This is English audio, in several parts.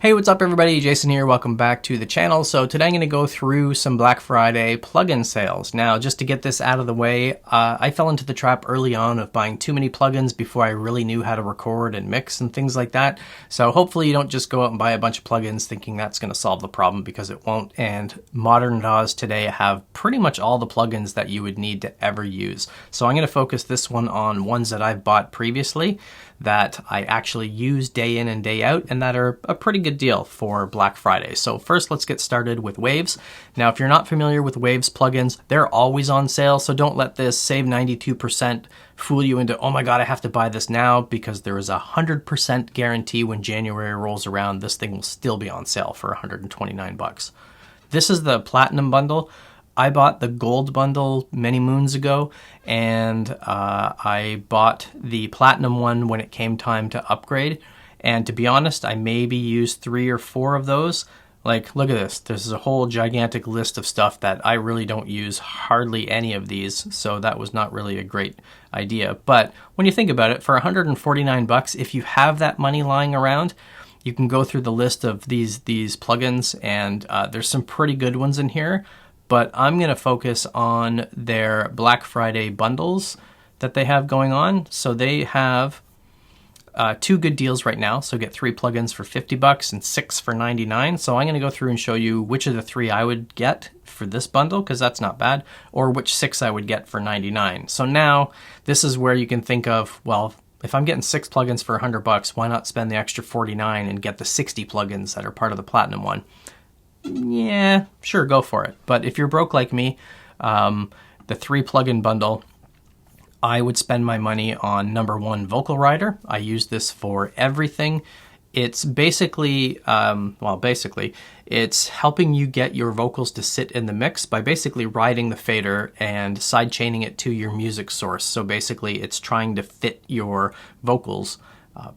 Hey, what's up everybody? Jason here. Welcome back to the channel. So today I'm going to go through some Black Friday plugin sales. Now, just to get this out of the way, I fell into the trap early on of buying too many plugins before I really knew how to record and mix and things like that. So hopefully you don't just go out and buy a bunch of plugins thinking that's going to solve the problem, because it won't. And modern DAWs today have pretty much all the plugins that you would need to ever use. So I'm going to focus this one on ones that I've bought previously that I actually use day in and day out and that are a pretty good deal for Black Friday. So first, let's get started with Waves. Now, if you're not familiar with Waves plugins, they're always on sale, so don't let this save 92% fool you into, oh my god, I have to buy this now, because there is a 100% guarantee when January rolls around, this thing will still be on sale for 129 bucks. This is the Platinum bundle. I bought the Gold bundle many moons ago, and I bought the Platinum one when it came time to upgrade. And to be honest, I maybe used 3 or 4 of those. Like, look at this. This is a whole gigantic list of stuff that I really don't use hardly any of these, so that was not really a great idea. But when you think about it, for 149 bucks, if you have that money lying around, you can go through the list of these plugins, and there's some pretty good ones in here. But I'm going to focus on their Black Friday bundles that they have going on. So they have 2 good deals right now. So get 3 plugins for 50 bucks and 6 for 99. So I'm going to go through and show you which of the 3 I would get for this bundle, because that's not bad, or which 6 I would get for 99. So now this is where you can think of, well, if I'm getting 6 plugins for 100 bucks, why not spend the extra 49 and get the 60 plugins that are part of the Platinum one? Yeah, sure, go for it. But if you're broke like me, the 3 plugin bundle, I would spend my money on number 1, Vocal Rider. I use this for everything. It's basically, it's helping you get your vocals to sit in the mix by basically riding the fader and side chaining it to your music source. So basically it's trying to fit your vocals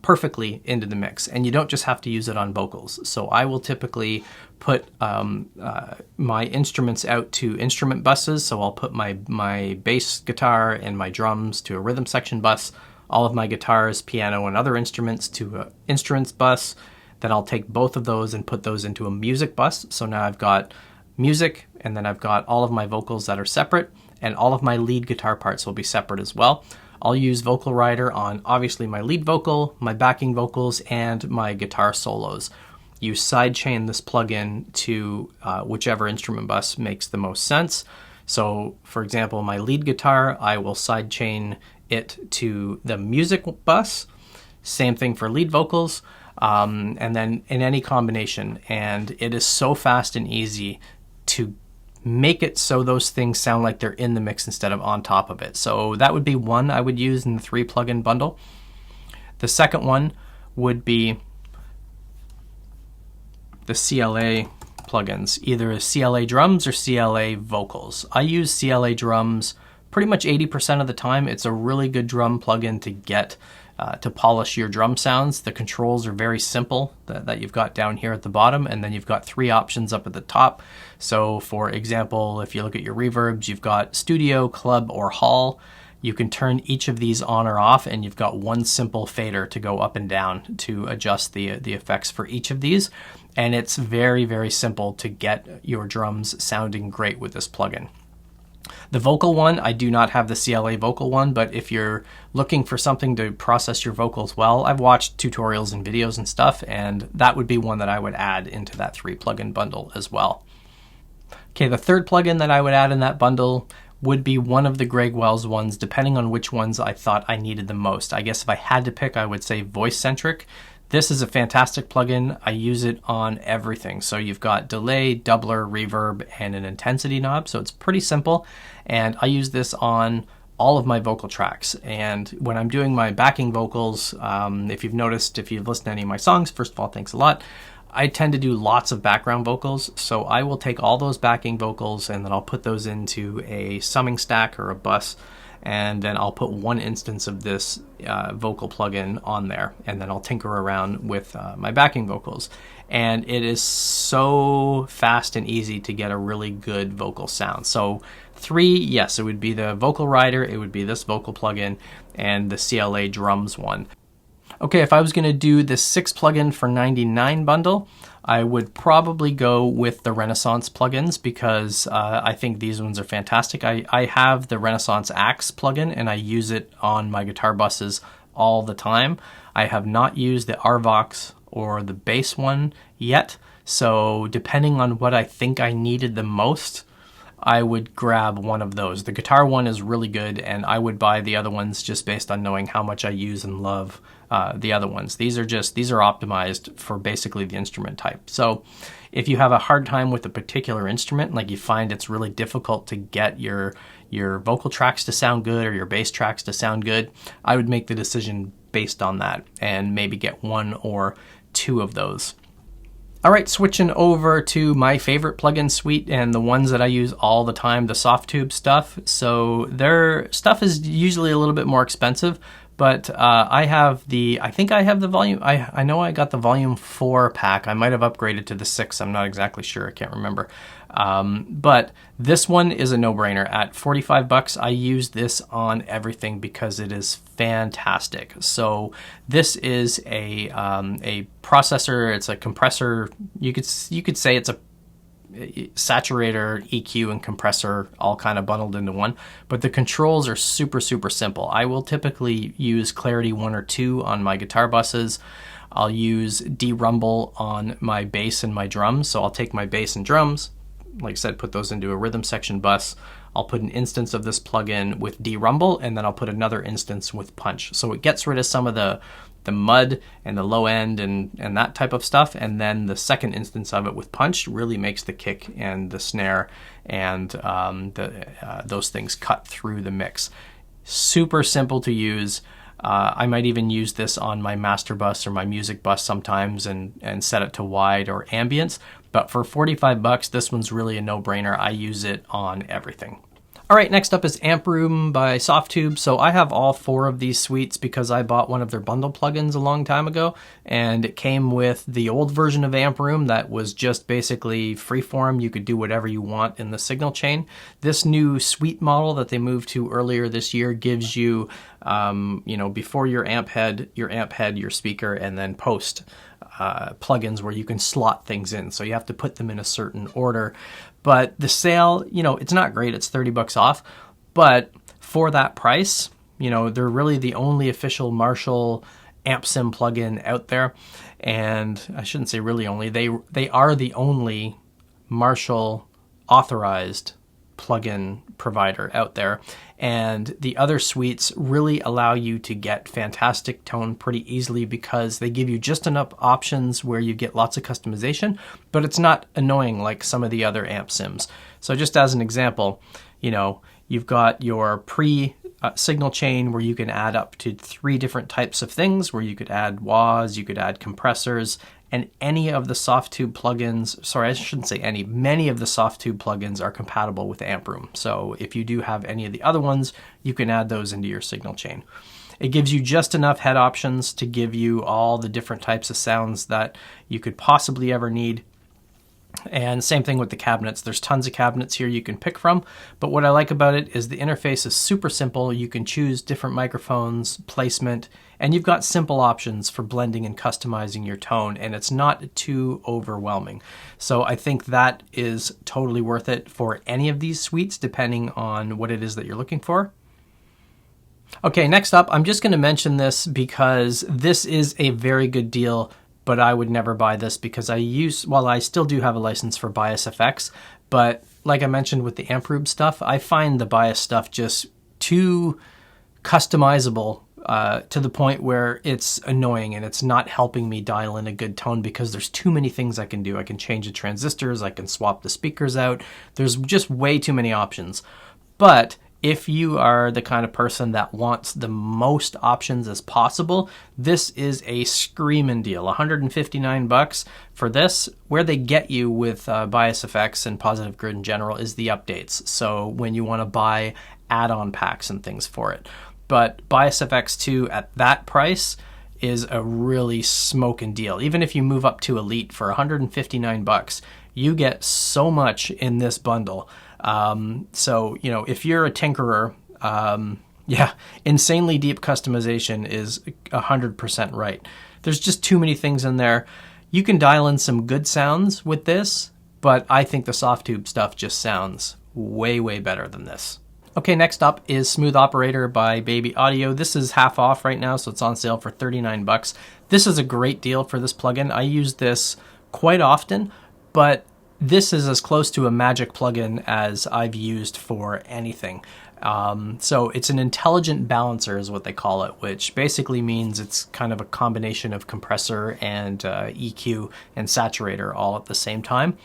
perfectly into the mix, and you don't just have to use it on vocals. So I will typically put my instruments out to instrument buses. So I'll put my bass guitar and my drums to a rhythm section bus, all of my guitars, piano, and other instruments to an instruments bus. Then I'll take both of those and put those into a music bus. So now I've got music, and then I've got all of my vocals that are separate, and all of my lead guitar parts will be separate as well. I'll use Vocal Rider on obviously my lead vocal, my backing vocals, and my guitar solos. You sidechain this plugin to whichever instrument bus makes the most sense. So for example, my lead guitar, I will sidechain it to the music bus. Same thing for lead vocals, and then in any combination. And it is so fast and easy to make it so those things sound like they're in the mix instead of on top of it. So that would be one I would use in the 3 plugin bundle. The second one would be the CLA plugins, either CLA drums or CLA vocals. I use CLA drums pretty much 80% of the time. It's a really good drum plugin to get to polish your drum sounds. The controls are very simple that you've got down here at the bottom, and then you've got 3 options up at the top. So for example, if you look at your reverbs, you've got studio, club, or hall. You can turn each of these on or off, and you've got one simple fader to go up and down to adjust the effects for each of these. And it's very, very simple to get your drums sounding great with this plugin. The vocal one, I do not have the CLA vocal one, but if you're looking for something to process your vocals well, I've watched tutorials and videos and stuff, and that would be one that I would add into that 3 plugin bundle as well. Okay, the third plugin that I would add in that bundle would be one of the Greg Wells ones, depending on which ones I thought I needed the most. I guess if I had to pick, I would say Voice Centric. This is a fantastic plugin. I use it on everything. So you've got delay, doubler, reverb, and an intensity knob. So it's pretty simple. And I use this on all of my vocal tracks. And when I'm doing my backing vocals, if you've noticed, if you've listened to any of my songs, first of all, thanks a lot. I tend to do lots of background vocals. So I will take all those backing vocals and then I'll put those into a summing stack or a bus. And then I'll put one instance of this vocal plugin on there, and then I'll tinker around with my backing vocals. And it is so fast and easy to get a really good vocal sound. So 3, yes, it would be the Vocal Rider, it would be this vocal plugin, and the CLA drums one. Okay, if I was going to do the 6 plugin for $99 bundle, I would probably go with the Renaissance plugins because I think these ones are fantastic. I have the Renaissance Axe plugin and I use it on my guitar buses all the time. I have not used the Arvox or the bass one yet, so depending on what I think I needed the most, I would grab one of those. The guitar one is really good, and I would buy the other ones just based on knowing how much I use and love the other ones. These are optimized for basically the instrument type. So if you have a hard time with a particular instrument, like you find it's really difficult to get your vocal tracks to sound good or your bass tracks to sound good, I would make the decision based on that and maybe get 1 or 2 of those. All right, switching over to my favorite plugin suite and the ones that I use all the time, the Softube stuff. So their stuff is usually a little bit more expensive, but I think I have the volume. I know I got the volume 4 pack. I might have upgraded to the 6. I'm not exactly sure. I can't remember. But this one is a no-brainer. At $45, I use this on everything because it is fantastic. So this is a processor. It's a compressor. You could say it's a saturator, EQ, and compressor all kind of bundled into one, but the controls are super simple. I will typically use Clarity 1 or 2 on my guitar buses. I'll use de-rumble on my bass and my drums. So I'll take my bass and drums, like I said, put those into a rhythm section bus. I'll put an instance of this plugin with de-rumble, and then I'll put another instance with punch. So it gets rid of some of the mud and the low end and that type of stuff, and then the second instance of it with punch really makes the kick and the snare and those things cut through the mix. Super simple to use. I might even use this on my master bus or my music bus sometimes and set it to wide or ambience, but for $45, this one's really a no-brainer. I use it on everything. All right, next up is Amp Room by Softube. So I have all 4 of these suites because I bought one of their bundle plugins a long time ago, and it came with the old version of Amp Room that was just basically freeform. You could do whatever you want in the signal chain. This new suite model that they moved to earlier this year gives you, before your amp head, your speaker, and then post plugins where you can slot things in. So you have to put them in a certain order. But the sale, it's not great. It's $30 off. But for that price, they're really the only official Marshall amp sim plugin out there. And I shouldn't say really only. They are the only Marshall authorized plugin provider out there, and the other suites really allow you to get fantastic tone pretty easily because they give you just enough options where you get lots of customization, but it's not annoying like some of the other amp sims. So just as an example, you've got your signal chain where you can add up to 3 different types of things, where you could add wahs, you could add compressors, and any of the Softube plugins, sorry, I shouldn't say any, many of the Softube plugins are compatible with Amp Room. So if you do have any of the other ones, you can add those into your signal chain. It gives you just enough head options to give you all the different types of sounds that you could possibly ever need. And same thing with the cabinets. There's tons of cabinets here you can pick from, but what I like about it is the interface is super simple. You can choose different microphones, placement, and you've got simple options for blending and customizing your tone, and it's not too overwhelming. So I think that is totally worth it for any of these suites, depending on what it is that you're looking for. Okay, next up, I'm just going to mention this because this is a very good deal, but I would never buy this because I still do have a license for Bias FX, but like I mentioned with the Amp Room stuff, I find the Bias stuff just too customizable to the point where it's annoying and it's not helping me dial in a good tone because there's too many things I can do. I can change the transistors, I can swap the speakers out. There's just way too many options. But if you are the kind of person that wants the most options as possible, this is a screaming deal. $159 for this. Where they get you with Bias FX and Positive Grid in general is the updates. So when you want to buy add-on packs and things for it. But Bias FX 2 at that price is a really smoking deal. Even if you move up to Elite for $159, you get so much in this bundle. So, if you're a tinkerer, Yeah, insanely deep customization is 100% right. There's just too many things in there. You can dial in some good sounds with this, but I think the Softube stuff just sounds way, way better than this. Okay, next up is Smooth Operator by Baby Audio. This is half off right now, so it's on sale for 39 bucks. This is a great deal for this plugin. I use this quite often, but this is as close to a magic plugin as I've used for anything. So it's an intelligent balancer is what they call it, which basically means it's kind of a combination of compressor and EQ and saturator all at the same time.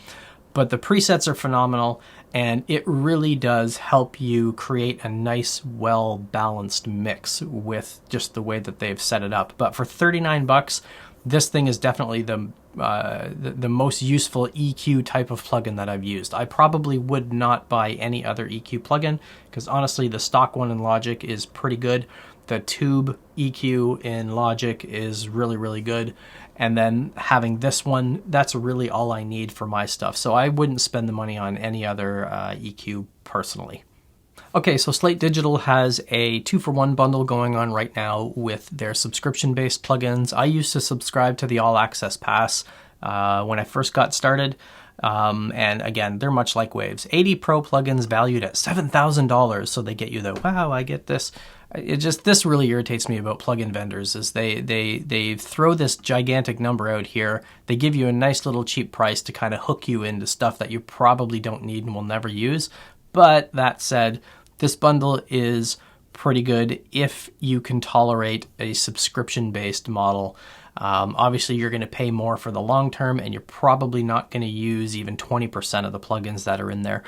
But the presets are phenomenal, and it really does help you create a nice, well-balanced mix with just the way that they've set it up. But for 39 bucks, this thing is definitely the most useful EQ type of plugin that I've used. I probably would not buy any other EQ plugin because honestly the stock one in Logic is pretty good. The tube EQ in Logic is really, really good. And then having this one, that's really all I need for my stuff. So I wouldn't spend the money on any other EQ personally. Okay, so Slate Digital has a 2-for-1 bundle going on right now with their subscription-based plugins. I used to subscribe to the All Access Pass when I first got started. And again, they're much like Waves. 80 Pro plugins valued at $7,000, so they get you the, wow, I get this. This really irritates me about plugin vendors is they throw this gigantic number out here. They give you a nice little cheap price to kind of hook you into stuff that you probably don't need and will never use. But that said, this bundle is pretty good if you can tolerate a subscription-based model. Obviously, you're going to pay more for the long term, and you're probably not going to use even 20% of the plugins that are in there.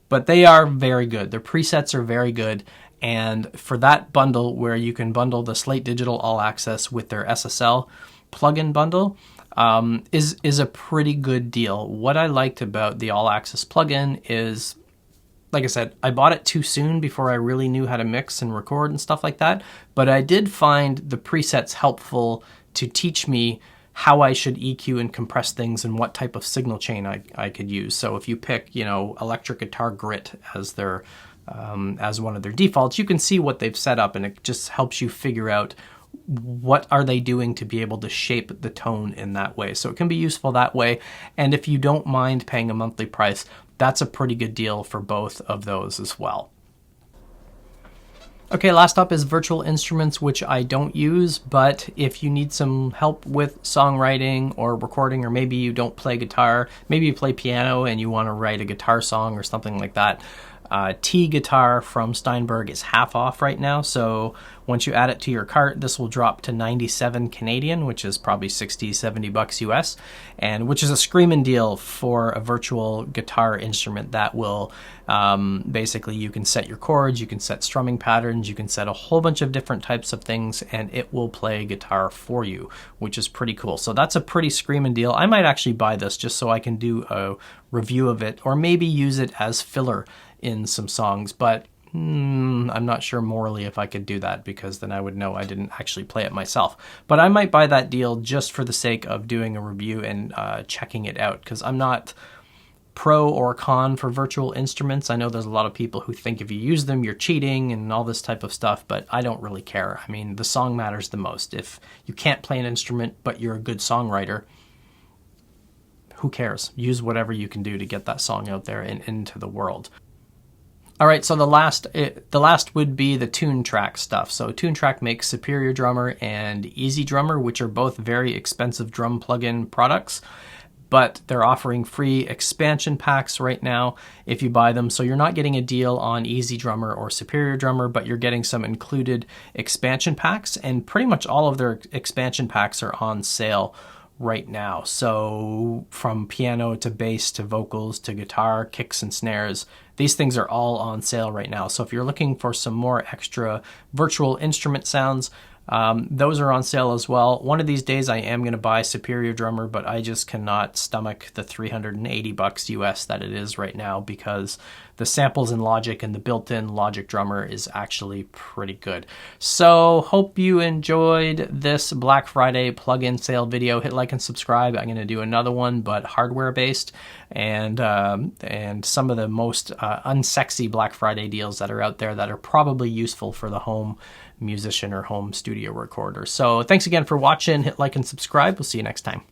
But they are very good. Their presets are very good. And for that bundle where you can bundle the Slate Digital All Access with their SSL plugin bundle, is a pretty good deal. What I liked about the All Access plugin is, like I said, I bought it too soon before I really knew how to mix and record and stuff like that. But I did find the presets helpful to teach me how I should EQ and compress things and what type of signal chain I could use. So if you pick, electric guitar grit as their as one of their defaults, you can see what they've set up, and it just helps you figure out what are they doing to be able to shape the tone in that way. So it can be useful that way. And if you don't mind paying a monthly price, that's a pretty good deal for both of those as well. Okay, last up is Virtual Instruments, which I don't use, but if you need some help with songwriting or recording, or maybe you don't play guitar, maybe you play piano and you want to write a guitar song or something like that, TGuitar from Steinberg is half off right now, so once you add it to your cart, this will drop to 97 Canadian, which is probably 60, 70 bucks US, and which is a screaming deal for a virtual guitar instrument that will basically, you can set your chords, you can set strumming patterns, you can set a whole bunch of different types of things, and it will play guitar for you, which is pretty cool. So that's a pretty screaming deal. I might actually buy this just so I can do a review of it, or maybe use it as filler in some songs, but I'm not sure morally if I could do that, because then I would know I didn't actually play it myself. But I might buy that deal just for the sake of doing a review and checking it out, because I'm not pro or con for virtual instruments. I know there's a lot of people who think if you use them, you're cheating and all this type of stuff, but I don't really care. I mean, the song matters the most. If you can't play an instrument, but you're a good songwriter, who cares? Use whatever you can do to get that song out there and into the world. All right, so the last would be the Toontrack stuff. So Toontrack makes Superior Drummer and Easy Drummer, which are both very expensive drum plugin products, but they're offering free expansion packs right now if you buy them. So you're not getting a deal on Easy Drummer or Superior Drummer, but you're getting some included expansion packs, and pretty much all of their expansion packs are on sale right now. So from piano to bass to vocals to guitar, kicks and snares, these things are all on sale right now. So if you're looking for some more extra virtual instrument sounds, those are on sale as well. One of these days I am going to buy Superior Drummer, but I just cannot stomach the 380 bucks US that it is right now, because the samples in Logic and the built-in Logic drummer is actually pretty good. So hope you enjoyed this Black Friday plugin sale video. Hit like and subscribe. I'm going to do another one, but hardware based, and some of the most unsexy Black Friday deals that are out there that are probably useful for the home musician or home studio recorder. So thanks again for watching. Hit like and subscribe. We'll see you next time.